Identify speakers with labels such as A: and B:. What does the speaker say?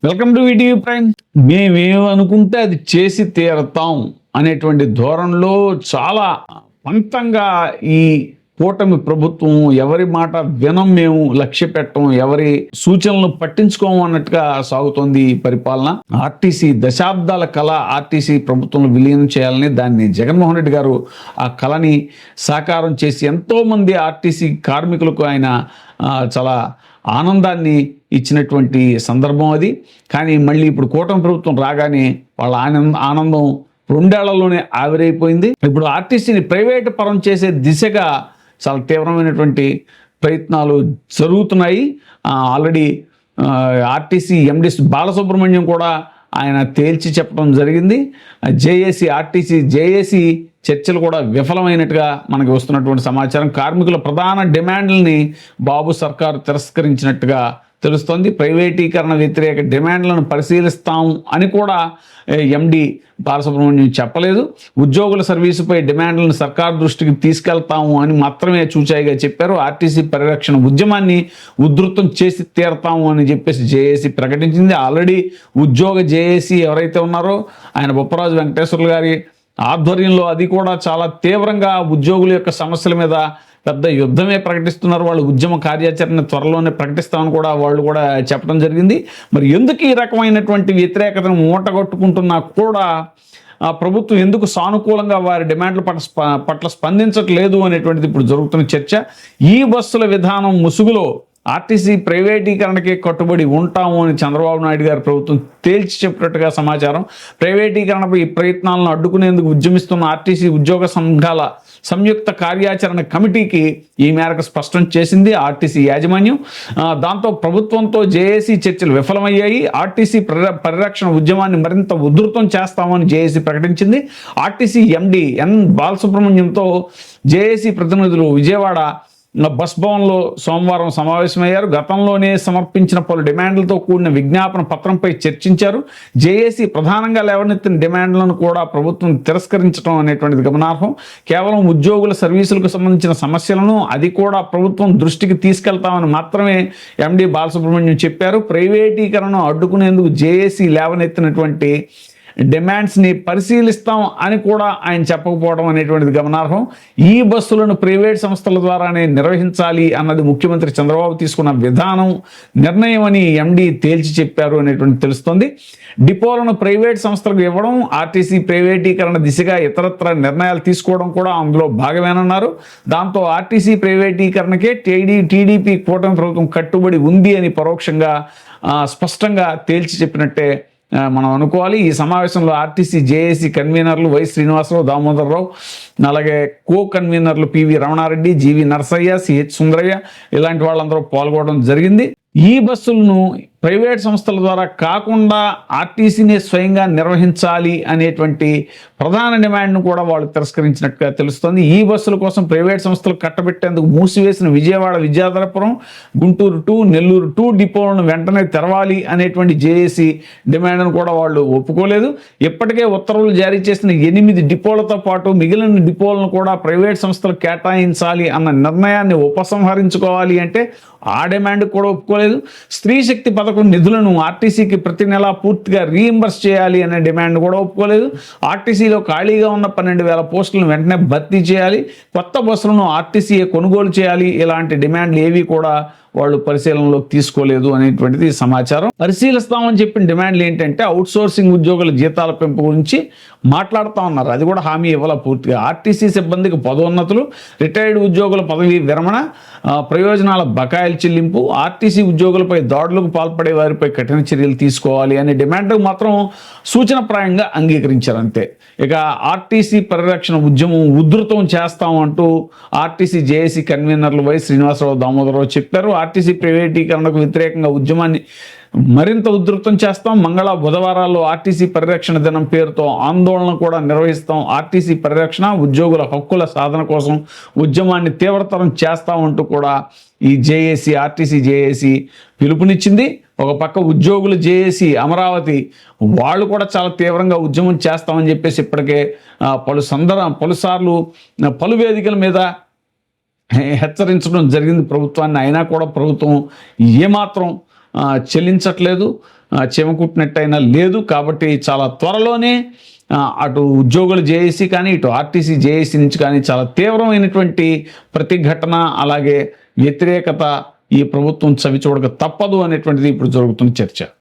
A: Welcome to ETV prime. మేమేమనుకుంటే అది చేసి తీరతాం అనేటువంటి ధోరణిలో చాలా పంతంగా ఈ కూటమి ప్రభుత్వం ఎవరి మాట వినం, మేము లక్ష్య పెట్టం, ఎవరి సూచనలు పట్టించుకోము అన్నట్టుగా సాగుతోంది ఈ పరిపాలన. ఆర్టీసీ దశాబ్దాల కళ ఆర్టీసీ ప్రభుత్వంలో విలీనం చేయాలని, దాన్ని జగన్మోహన్ రెడ్డి గారు ఆ కళని సాకారం చేసి ఎంతో మంది ఆర్టీసీ కార్మికులకు ఆయన చాలా ఆనందాన్ని ఇచ్చినటువంటి సందర్భం అది. కానీ మళ్ళీ ఇప్పుడు కూటమి ప్రభుత్వం రాగానే వాళ్ళ ఆనందం రెండేళ్లలోనే ఆవిరైపోయింది. ఇప్పుడు ఆర్టీసీని ప్రైవేటు పరం చేసే దిశగా చాలా తీవ్రమైనటువంటి ప్రయత్నాలు జరుగుతున్నాయి. ఆల్రెడీ ఆర్టీసీ ఎండి బాలసుబ్రహ్మణ్యం కూడా ఆయన తేల్చి చెప్పడం జరిగింది. ఆర్టీసీ జేఏసీ చర్చలు కూడా విఫలమైనట్టుగా మనకి వస్తున్నటువంటి సమాచారం. కార్మికుల ప్రధాన డిమాండ్లని బాబు సర్కారు తిరస్కరించినట్టుగా తెలుస్తోంది. ప్రైవేటీకరణ వ్యతిరేక డిమాండ్లను పరిశీలిస్తాం అని కూడా ఎండి బాలసుబ్రహ్మణ్యం చెప్పలేదు. ఉద్యోగుల సర్వీసుపై డిమాండ్లను సర్కారు దృష్టికి తీసుకెళ్తాము అని మాత్రమే చూచాయిగా చెప్పారు. ఆర్టీసీ పరిరక్షణ ఉద్యమాన్ని ఉధృతం చేసి తీరతాము అని చెప్పేసి జేఏసీ ప్రకటించింది. ఆల్రెడీ ఉద్యోగ జేఏసీ ఎవరైతే ఉన్నారో ఆయన బొప్పరాజు వెంకటేశ్వర్లు గారి ఆధ్వర్యంలో అది కూడా చాలా తీవ్రంగా ఉద్యోగుల యొక్క సమస్యల మీద పెద్ద యుద్ధమే ప్రకటిస్తున్నారు. వాళ్ళు ఉద్యమ కార్యాచరణ త్వరలోనే ప్రకటిస్తామని కూడా వాళ్ళు కూడా చెప్పడం జరిగింది. మరి ఎందుకు ఈ రకమైనటువంటి వ్యతిరేకతను మూటగొట్టుకుంటున్నా కూడా ప్రభుత్వం ఎందుకు సానుకూలంగా వారి డిమాండ్ల పట్ల స్పందించట్లేదు అనేటువంటిది ఇప్పుడు జరుగుతున్న చర్చ. ఈ బస్సుల విధానం ముసుగులో ఆర్టీసీ ప్రైవేటీకరణకే కట్టుబడి ఉంటాము అని చంద్రబాబు నాయుడు గారి ప్రభుత్వం తేల్చి చెప్పినట్టుగా సమాచారం. ప్రైవేటీకరణపై ఈ ప్రయత్నాలను అడ్డుకునేందుకు ఉద్యమిస్తున్న ఆర్టీసీ ఉద్యోగ సంఘాల సంయుక్త కార్యాచరణ కమిటీకి ఈ మేరకు స్పష్టం చేసింది ఆర్టీసీ యాజమాన్యం. దాంతో ప్రభుత్వంతో జేఏసీ చర్చలు విఫలమయ్యాయి. ఆర్టీసీ పరిరక్షణ ఉద్యమాన్ని మరింత ఉధృతం చేస్తామని జేఏసీ ప్రకటించింది. ఆర్టీసీ ఎండి ఎన్ బాలసుబ్రహ్మణ్యంతో జేఏసీ ప్రతినిధులు విజయవాడ బస్ భవన్లో సోమవారం సమావేశమయ్యారు. గతంలోనే సమర్పించిన పలు డిమాండ్లతో కూడిన విజ్ఞాపన పత్రంపై చర్చించారు. జేఏసీ ప్రధానంగా లేవనెత్తిన డిమాండ్లను కూడా ప్రభుత్వం తిరస్కరించడం అనేటువంటిది గమనార్హం. కేవలం ఉద్యోగుల సర్వీసులకు సంబంధించిన సమస్యలను అది కూడా ప్రభుత్వం దృష్టికి తీసుకెళ్తామని మాత్రమే ఎండి బాలసుబ్రహ్మణ్యం చెప్పారు. ప్రైవేటీకరణను అడ్డుకునేందుకు జేఏసీ లేవనెత్తినటువంటి డిమాండ్స్ని పరిశీలిస్తాం అని కూడా ఆయన చెప్పకపోవడం అనేటువంటిది గమనార్హం. ఈ బస్సులను ప్రైవేట్ సంస్థల ద్వారానే నిర్వహించాలి అన్నది ముఖ్యమంత్రి చంద్రబాబు తీసుకున్న విధానం, నిర్ణయం అని ఎండి తేల్చి చెప్పారు అనేటువంటి తెలుస్తోంది. డిపోలను ప్రైవేట్ సంస్థలకు ఇవ్వడం, ఆర్టీసీ ప్రైవేటీకరణ దిశగా ఇతరత్ర నిర్ణయాలు తీసుకోవడం కూడా అందులో భాగమేనన్నారు. దాంతో ఆర్టీసీ ప్రైవేటీకరణకే టీడీపీ కూటమి ప్రభుత్వం కట్టుబడి ఉంది అని పరోక్షంగా స్పష్టంగా తేల్చి చెప్పినట్టే మనం అనుకోవాలి. ఈ సమావేశంలో ఆర్టీసీ జేఏసీ కన్వీనర్లు వై శ్రీనివాసరావు, దామోదరరావు, అలాగే కో కన్వీనర్లు PV Ramanareddy, GV Narasayya, CH Sundarayya ఇలాంటి వాళ్ళందరూ పాల్గొనడం జరిగింది. ఈ బస్సులను ప్రైవేట్ సంస్థల ద్వారా కాకుండా ఆర్టీసీనే స్వయంగా నిర్వహించాలి అనేటువంటి ప్రధాన డిమాండ్ను కూడా వాళ్ళు తిరస్కరించినట్టుగా తెలుస్తోంది. ఈ బస్సుల కోసం ప్రైవేట్ సంస్థలు కట్టబెట్టేందుకు మూసివేసిన విజయవాడ, విద్యాధరపురం, గుంటూరు 2, నెల్లూరు 2 డిపోలను వెంటనే తెరవాలి అనేటువంటి జేఏసీ డిమాండ్ను కూడా వాళ్ళు ఒప్పుకోలేదు. ఇప్పటికే ఉత్తర్వులు జారీ చేసిన 8 డిపోలతో పాటు మిగిలిన డిపోలను కూడా ప్రైవేట్ సంస్థలు కేటాయించాలి అన్న నిర్ణయాన్ని ఉపసంహరించుకోవాలి అంటే ఆ డిమాండ్ కూడా ఒప్పుకోలేదు. స్త్రీ శక్తి పథకం నిధులను ఆర్టీసీకి ప్రతి నెలా పూర్తిగా రీయింబర్స్ చేయాలి అనే డిమాండ్ కూడా ఒప్పుకోలేదు. ఆర్టీసీలో ఖాళీగా ఉన్న 12,000 పోస్టులను వెంటనే భర్తీ చేయాలి, కొత్త బస్సులను ఆర్టీసీ కొనుగోలు చేయాలి, ఇలాంటి డిమాండ్లు ఏవి కూడా వాళ్ళు పరిశీలనలోకి తీసుకోలేదు అనేటువంటిది సమాచారం. పరిశీలిస్తామని చెప్పిన డిమాండ్లు ఏంటంటే అవుట్సోర్సింగ్ ఉద్యోగుల జీతాల పెంపు గురించి మాట్లాడుతూ ఉన్నారు. అది కూడా హామీ ఇవ్వాల పూర్తిగా. ఆర్టీసీ సిబ్బందికి పదోన్నతులు, రిటైర్డ్ ఉద్యోగుల పదవీ విరమణ, ప్రయోజనాల బకాయిల చెల్లింపు, ఆర్టీసీ ఉద్యోగులపై దాడులకు పాల్పడే వారిపై కఠిన చర్యలు తీసుకోవాలి అనే డిమాండ్ మాత్రం సూచనప్రాయంగా అంగీకరించారు అంతే. ఇక ఆర్టీసీ పరిరక్షణ ఉద్యమం ఉధృతం చేస్తామంటూ ఆర్టీసీ జేఏసీ కన్వీనర్లు వై శ్రీనివాసరావు, దామోదరరావు చెప్పారు. ఆర్టీసీ ప్రైవేటీకరణకు వ్యతిరేకంగా ఉద్యమాన్ని మరింత ఉధృతం చేస్తాం. మంగళ, బుధవారాల్లో ఆర్టీసీ పరిరక్షణ దినం పేరుతో ఆందోళన కూడా నిర్వహిస్తాం. ఆర్టీసీ పరిరక్షణ, ఉద్యోగుల హక్కుల సాధన కోసం ఉద్యమాన్ని తీవ్రతరం చేస్తామంటూ కూడా ఈ ఆర్టీసీ జేఏసీ పిలుపునిచ్చింది. ఒక పక్క ఉద్యోగులు జేఏసీ అమరావతి వాళ్ళు కూడా చాలా తీవ్రంగా ఉద్యమం చేస్తామని చెప్పేసి ఇప్పటికే పలుసార్లు పలు వేదికల మీద హెచ్చరించడం జరిగింది ప్రభుత్వాన్ని. అయినా కూడా ప్రభుత్వం ఏమాత్రం చెల్లించట్లేదు. చెమకుట్టినట్టయినా లేదు. కాబట్టి చాలా త్వరలోనే అటు ఉద్యోగుల జేఏసీ కానీ, ఇటు ఆర్టీసీ జేఏసీ నుంచి కానీ చాలా తీవ్రమైనటువంటి ప్రతిఘటన, అలాగే వ్యతిరేకత ఈ ప్రభుత్వం చవిచూడక తప్పదు అనేటువంటిది ఇప్పుడు జరుగుతున్న చర్చ.